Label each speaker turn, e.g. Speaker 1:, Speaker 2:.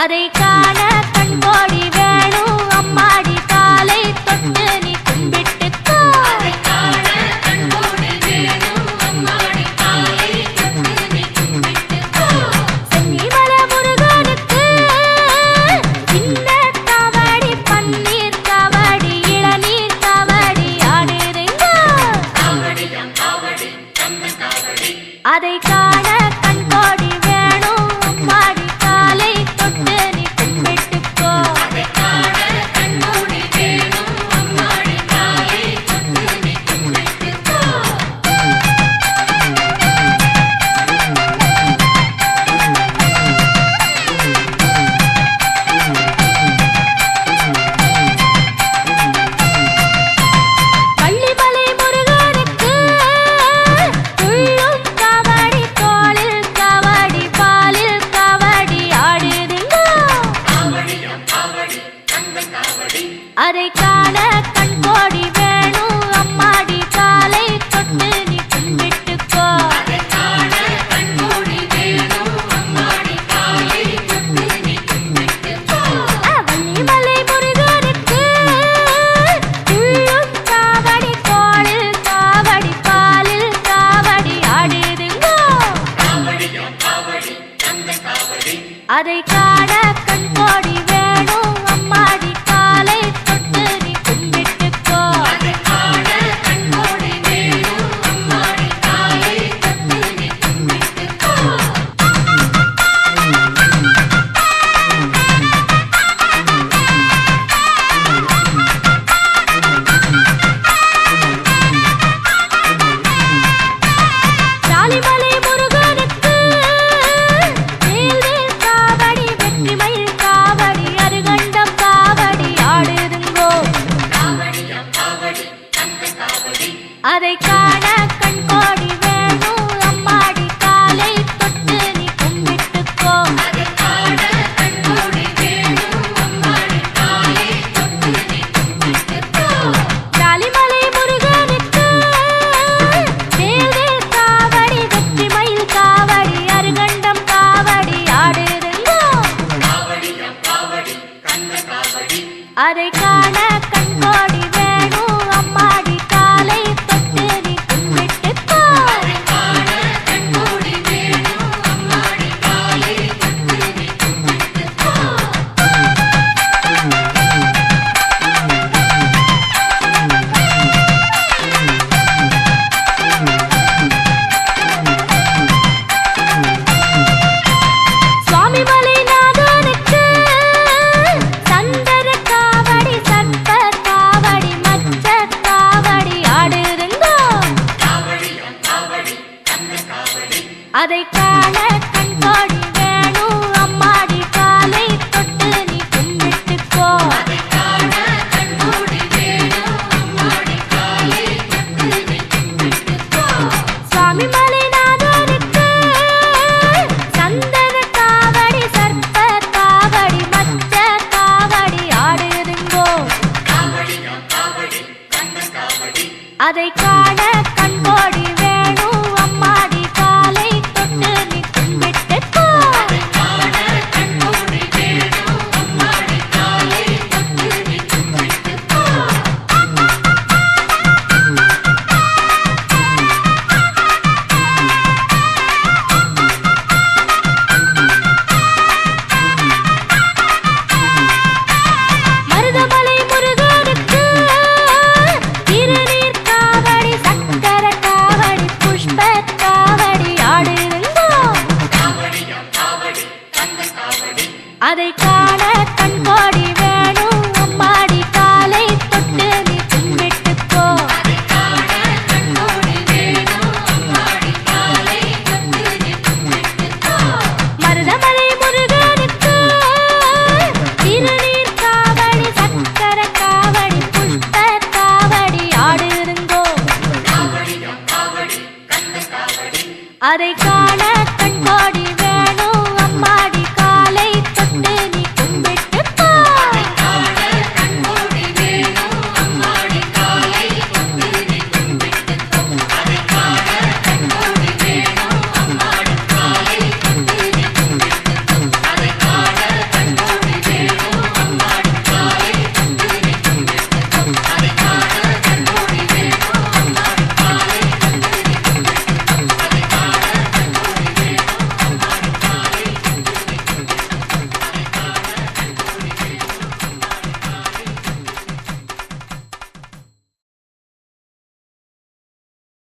Speaker 1: அதை காண கண்கோடி வேணும் அம்மாடி காலை தொட்டு நீ கும்பிட்டுக்கோ. சென்னிமல முருகனுக்கு சின்ன காவடி பன்னீர் காவடி இளநீர் காவடி ஆடுதுங்க. அதை காண கண்கோடி வேணும் அம்மாடி காலை தொட்டு நீ கும்பிட்டுக்கோ. பள்ளிமலை முருகனுக்கு துள்ளும் காவடி தோளில் காவடி பாலில் காவடி ஆடுதுங்க. அதை காண கண்கோடி வேணும் அம்மாடி காலை தொட்டு நீ கும்பிட்டுக்கோ. வள்ளிமலை முருகனுக்கு துள்ளும் காவடி தோளில் காவடி பாலில் காவடி ஆடுதுங்க. அதை காண கண்கோடி வேணும் அம்மாடி காலை தொட்டு நீ கும்பிட்டுக்கோ. சாலிமலை முருகனுக்கு வேல்வேல் காவடி வெற்றிமயில் காவடி அருகண்டம் காவடி ஆடுதுங்கோ. அதை காண கண்கோடி வேணும் அம்மாடி காலை தொட்டு நீ கும்பிட்டுக்கோ. சாலிமலை முருகனுக்கு வேல்வேல் காவடி வெற்றிமயில் காவடி அருகண்டம் காவடி ஆடுதுங்கோ. அதை காண கண்கோடி வேணும் அம்மாடி காலை தொட்டு நீ கும்பிட்டுக்கோ. சுவாமிமலை நாதனுக்கு சந்தர காவடி சர்ப்ப காவடி மச்ச காவடி ஆடுதுங்கோ. அதை காண கண்கோடி வேணும் அம்மாடி காலை தொட்டு நீ கும்பிட்டுக்கோ. சுவாமிமலை நாதனுக்கு சந்தன காவடி சர்ப்ப காவடி மச்ச காவடி ஆடுதுங்கோ. அதை காண கண்கோடி வேணும் அம்மாடி காலை தொட்டு நீ கும்பிட்டுக்கோ. மருதமலை முருகனுக்கு திருநீர் காவடி சக்கர காவடி புஷ்ப காவடி ஆடுதுங்கோ. அதை காண கண்கோடி